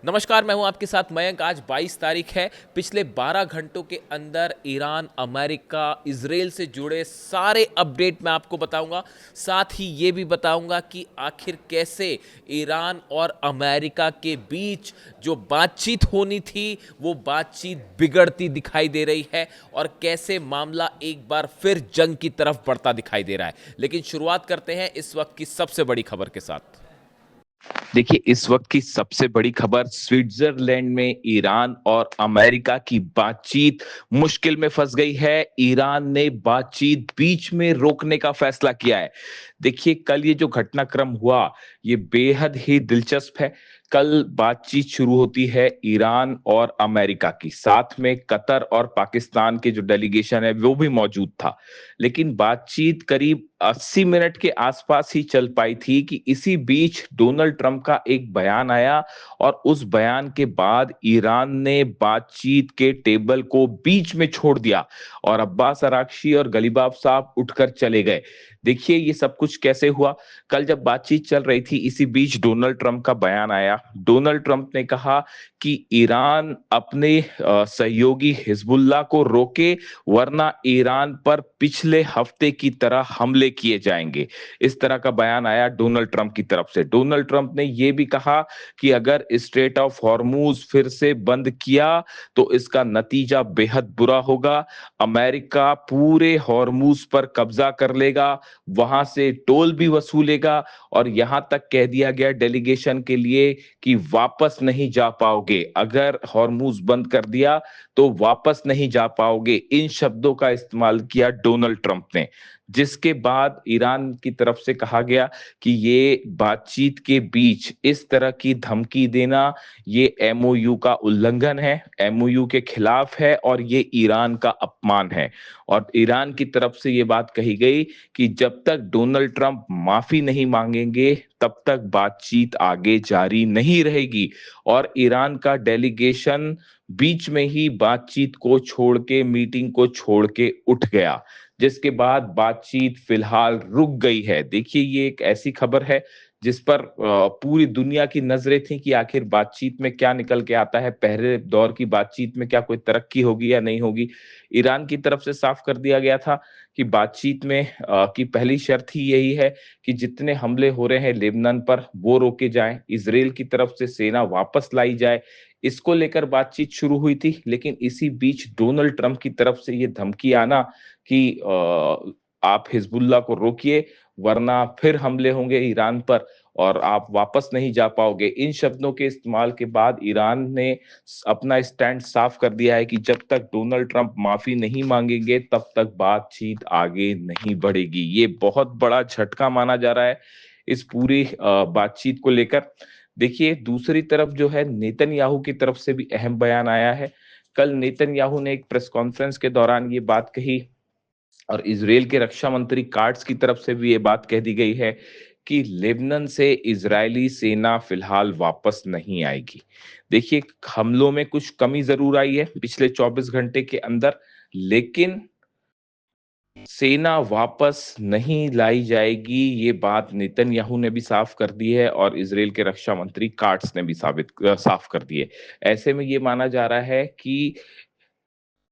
नमस्कार, मैं हूं आपके साथ मयंक। आज 22 तारीख है। पिछले 12 घंटों के अंदर ईरान, अमेरिका, इजराइल से जुड़े सारे अपडेट मैं आपको बताऊंगा। साथ ही ये भी बताऊंगा कि आखिर कैसे ईरान और अमेरिका के बीच जो बातचीत होनी थी वो बातचीत बिगड़ती दिखाई दे रही है और कैसे मामला एक बार फिर जंग की तरफ बढ़ता दिखाई दे रहा है। लेकिन शुरुआत करते हैं इस वक्त की सबसे बड़ी खबर के साथ। देखिए, इस वक्त की सबसे बड़ी खबर स्विट्जरलैंड में ईरान और अमेरिका की बातचीत मुश्किल में फंस गई है। ईरान ने बातचीत बीच में रोकने का फैसला किया है। देखिए, कल ये जो घटनाक्रम हुआ, ये बेहद ही दिलचस्प है। कल बातचीत शुरू होती है ईरान और अमेरिका की, साथ में कतर और पाकिस्तान के जो डेलीगेशन है वो भी मौजूद था। लेकिन बातचीत करीब 80 मिनट के आसपास ही चल पाई थी कि इसी बीच डोनाल्ड ट्रंप का एक बयान आया और उस बयान के बाद ईरान ने बातचीत के टेबल को बीच में छोड़ दिया और अब्बास अराक्ची और गलीबाफ साहब उठकर चले गए। देखिए, ये सब कुछ कैसे हुआ। कल जब बातचीत चल रही थी, इसी बीच डोनाल्ड ट्रंप का बयान आया। डोनाल्ड ट्रंप ने कहा कि ईरान अपने सहयोगी हिजबुल्लाह को रोके, वरना ईरान पर पिछले हफ्ते की तरह हमले किए जाएंगे। इस तरह का बयान आया डोनाल्ड ट्रंप की तरफ से। डोनाल्ड ट्रंप ने यह भी कहा कि अगर स्ट्रेट ऑफ हॉर्मूज फिर से बंद किया तो इसका नतीजा बेहद बुरा होगा। अमेरिका पूरे हॉर्मूज पर कब्जा कर लेगा, वहां से टोल भी वसूलेगा और यहां तक कह दिया गया डेलीगेशन के लिए कि वापस नहीं जा पाओगे। अगर हॉर्मूज बंद कर दिया तो वापस नहीं जा पाओगे। इन शब्दों का इस्तेमाल किया डोनाल्ड ट्रंप ने, जिसके बाद ईरान की तरफ से कहा गया कि ये बातचीत के बीच इस तरह की धमकी देना, ये एमओयू का उल्लंघन है, एमओयू के खिलाफ है और ये ईरान का अपमान है। और ईरान की तरफ से ये बात कही गई कि जब तक डोनाल्ड ट्रंप माफी नहीं मांगेंगे तब तक बातचीत आगे जारी नहीं रहेगी। और ईरान का डेलीगेशन बीच में ही बातचीत को छोड़ के, मीटिंग को छोड़ के उठ गया, जिसके बाद बातचीत फिलहाल रुक गई है। देखिए, ये एक ऐसी खबर है जिस पर पूरी दुनिया की नजरें थी कि आखिर बातचीत में क्या निकल के आता है, पहले दौर की बातचीत में क्या कोई तरक्की होगी या नहीं होगी। ईरान की तरफ से साफ कर दिया गया था कि बातचीत में की पहली शर्त ही यही है कि जितने हमले हो रहे हैं लेबनान पर वो रोके जाएं, इजराइल की तरफ से सेना वापस लाई जाए। इसको लेकर बातचीत शुरू हुई थी, लेकिन इसी बीच डोनाल्ड ट्रंप की तरफ से ये धमकी आना कि आप हिजबुल्लाह को रोकिए, वरना फिर हमले होंगे ईरान पर और आप वापस नहीं जा पाओगे। इन शब्दों के इस्तेमाल के बाद ईरान ने अपना स्टैंड साफ कर दिया है कि जब तक डोनाल्ड ट्रंप माफी नहीं मांगेंगे तब तक बातचीत आगे नहीं बढ़ेगी। ये बहुत बड़ा झटका माना जा रहा है इस पूरी बातचीत को लेकर। देखिए, दूसरी तरफ जो है नेतन्याहू की तरफ से भी अहम बयान आया है। कल नेतन्याहू ने एक प्रेस कॉन्फ्रेंस के दौरान ये बात कही और इजराइल के रक्षा मंत्री कार्ड्स की तरफ से भी ये बात कह दी गई है कि लेबनान से इजरायली सेना फिलहाल वापस नहीं आएगी। देखिए, हमलों में कुछ कमी जरूर आई है पिछले 24 घंटे के अंदर, लेकिन सेना वापस नहीं लाई जाएगी, ये बात नेतन्याहू ने भी साफ कर दी है और इजराइल के रक्षा मंत्री कार्ड्स ने भी साफ कर दी है। ऐसे में ये माना जा रहा है कि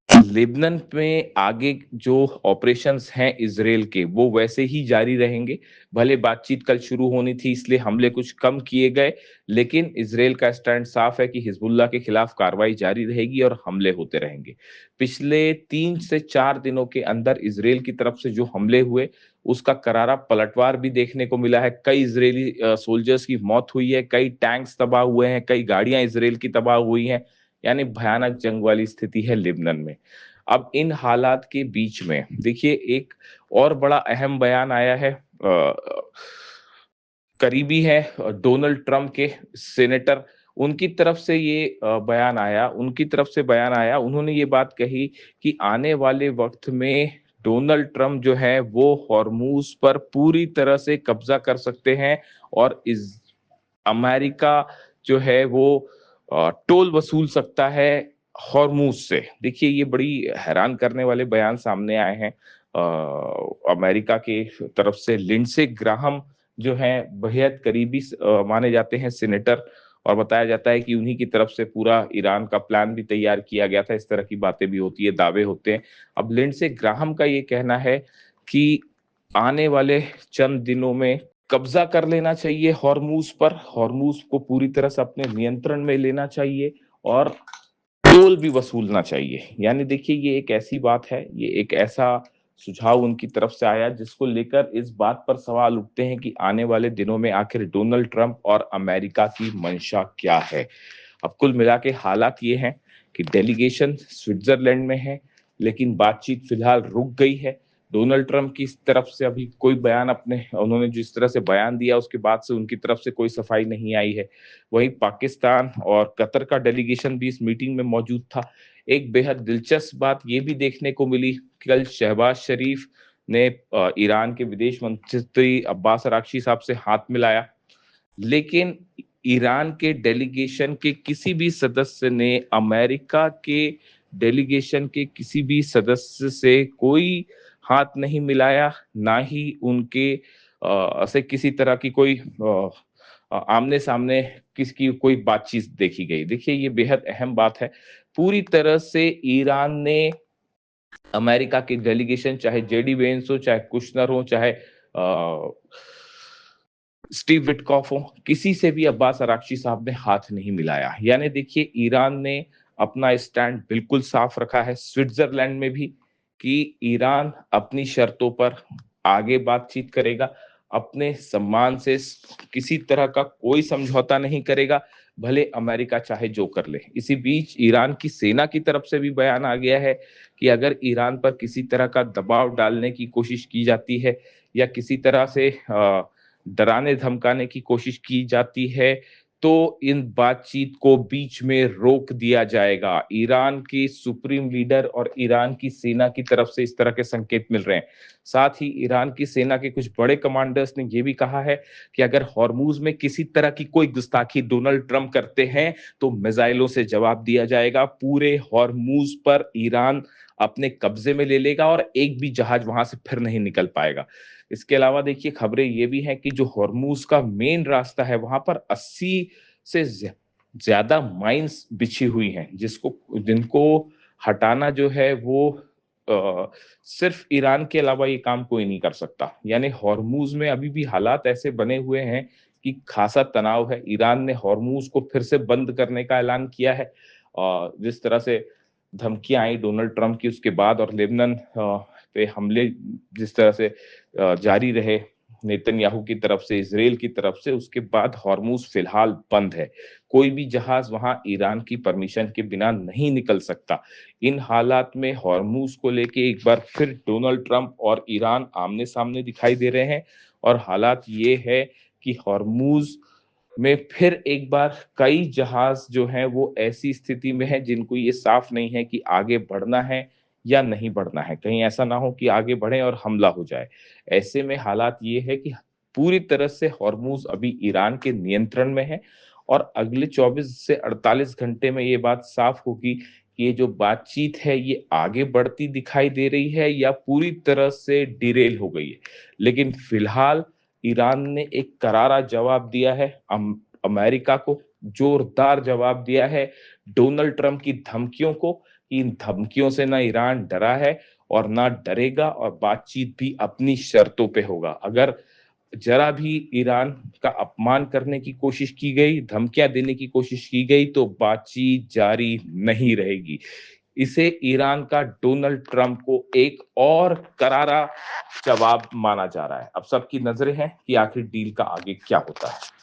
लेबनान में आगे जो ऑपरेशंस हैं इजराइल के, वो वैसे ही जारी रहेंगे। भले बातचीत कल शुरू होनी थी इसलिए हमले कुछ कम किए गए, लेकिन इजराइल का स्टैंड साफ है कि हिजबुल्लाह के खिलाफ कार्रवाई जारी रहेगी और हमले होते रहेंगे। पिछले 3 से 4 दिनों के अंदर इजराइल की तरफ से जो हमले हुए, उसका करारा पलटवार भी देखने को मिला है। कई इजरायली सोल्जर्स की मौत हुई है, कई टैंक्स तबाह हुए हैं, कई गाड़ियां इजराइल की तबाह हुई हैं। यानी भयानक जंग वाली स्थिति है लेबनान में। अब इन हालात के बीच में देखिए, एक और बड़ा अहम बयान आया है। करीबी है डोनाल्ड ट्रंप के सेनेटर, उनकी तरफ से ये बयान आया। उन्होंने ये बात कही कि आने वाले वक्त में डोनाल्ड ट्रंप जो है वो हॉर्मूज पर पूरी तरह से कब्जा कर सकते हैं और इस अमेरिका जो है वो टोल वसूल सकता है हॉर्मूज से। देखिए, ये बड़ी हैरान करने वाले बयान सामने आए हैं। अमेरिका के तरफ से लिंडसे ग्राहम जो हैं बेहद करीबी माने जाते हैं सेनेटर, और बताया जाता है कि उन्हीं की तरफ से पूरा ईरान का प्लान भी तैयार किया गया था। इस तरह की बातें भी होती है, दावे होते हैं। अब लिंडसे ग्राहम का ये कहना है कि आने वाले चंद दिनों में कब्जा कर लेना चाहिए हॉर्मूज पर, हॉर्मूज को पूरी तरह से अपने नियंत्रण में लेना चाहिए और टोल भी वसूलना चाहिए। यानी देखिए, ये एक ऐसी बात है, ये एक ऐसा सुझाव उनकी तरफ से आया जिसको लेकर इस बात पर सवाल उठते हैं कि आने वाले दिनों में आखिर डोनाल्ड ट्रंप और अमेरिका की मंशा क्या है। अब कुल मिला के हालात ये हैं कि डेलीगेशन स्विट्जरलैंड में है, लेकिन बातचीत फिलहाल रुक गई है। डोनाल्ड ट्रंप की तरफ से अभी कोई बयान, अपने उन्होंने जिस तरह से बयान दिया उसके बाद से उनकी तरफ से कोई सफाई नहीं आई है। वहीं पाकिस्तान और कतर का डेलीगेशन भी इस मीटिंग में मौजूद था। एक बेहद दिलचस्प बात ये भी देखने को मिली, कल शहबाज शरीफ ने ईरान के विदेश मंत्री अब्बास अरागची साहब से हाथ मिलाया, लेकिन ईरान के डेलीगेशन के किसी भी सदस्य ने अमेरिका के डेलीगेशन के किसी भी सदस्य से कोई हाथ नहीं मिलाया, ना ही उनके से किसी तरह की कोई आमने सामने किसकी कोई बातचीत देखी गई। देखिए, ये बेहद अहम बात है। पूरी तरह से ईरान ने अमेरिका की डेलीगेशन, चाहे जेडी वेंस हो, चाहे कुशनर हो, चाहे स्टीव विटकॉफ हो, किसी से भी अब्बास अरागची साहब ने हाथ नहीं मिलाया। यानी देखिए, ईरान ने अपना स्टैंड बिल्कुल साफ रखा है स्विट्जरलैंड में भी कि ईरान अपनी शर्तों पर आगे बातचीत करेगा, अपने सम्मान से किसी तरह का कोई समझौता नहीं करेगा, भले अमेरिका चाहे जो कर ले। इसी बीच ईरान की सेना की तरफ से भी बयान आ गया है कि अगर ईरान पर किसी तरह का दबाव डालने की कोशिश की जाती है या किसी तरह से डराने धमकाने की कोशिश की जाती है, तो इन बातचीत को बीच में रोक दिया जाएगा। ईरान की सुप्रीम लीडर और ईरान की सेना की तरफ से इस तरह के संकेत मिल रहे हैं। साथ ही ईरान की सेना के कुछ बड़े कमांडर्स ने यह भी कहा है कि अगर हॉर्मूज में किसी तरह की कोई गुस्ताखी डोनाल्ड ट्रंप करते हैं, तो मिसाइलों से जवाब दिया जाएगा। पूरे हॉर्मूज पर ईरान अपने कब्जे में ले लेगा और एक भी जहाज वहां से फिर नहीं निकल पाएगा। इसके अलावा देखिए, खबरें ये भी हैं कि जो हॉर्मूज का मेन रास्ता है, वहां पर 80 से ज्यादा माइंस बिछी हुई हैं, जिनको हटाना जो है वो सिर्फ ईरान के अलावा ये काम कोई नहीं कर सकता। यानी हॉर्मूज में अभी भी हालात ऐसे बने हुए हैं कि खासा तनाव है। ईरान ने हॉर्मूज को फिर से बंद करने का ऐलान किया है और जिस तरह से धमकियां आई डोनाल्ड ट्रंप की उसके बाद, और लेबनान पे हमले जिस तरह से जारी रहे नेतन्याहू की तरफ से, इजराइल की तरफ से, उसके बाद हॉर्मूज फिलहाल बंद है। कोई भी जहाज वहां ईरान की परमिशन के बिना नहीं निकल सकता। इन हालात में हॉर्मूज को लेके एक बार फिर डोनाल्ड ट्रंप और ईरान आमने सामने दिखाई दे रहे हैं और हालात ये है कि हॉर्मूज में फिर एक बार कई जहाज जो हैं वो ऐसी स्थिति में हैं जिनको ये साफ नहीं है कि आगे बढ़ना है या नहीं बढ़ना है। कहीं ऐसा ना हो कि आगे बढ़े और हमला हो जाए। ऐसे में हालात ये है कि पूरी तरह से हॉर्मूज अभी ईरान के नियंत्रण में है और अगले 24 से 48 घंटे में ये बात साफ होगी कि ये जो बातचीत है ये आगे बढ़ती दिखाई दे रही है या पूरी तरह से डिरेल हो गई है। लेकिन फिलहाल ईरान ने एक करारा जवाब दिया है, अमेरिका को जोरदार जवाब दिया है डोनाल्ड ट्रंप की धमकियों को। इन धमकियों से ना ईरान डरा है और ना डरेगा और बातचीत भी अपनी शर्तों पे होगा। अगर जरा भी ईरान का अपमान करने की कोशिश की गई, धमकियां देने की कोशिश की गई, तो बातचीत जारी नहीं रहेगी। इसे ईरान का डोनाल्ड ट्रंप को एक और करारा जवाब माना जा रहा है। अब सबकी नजरें हैं कि आखिर डील का आगे क्या होता है।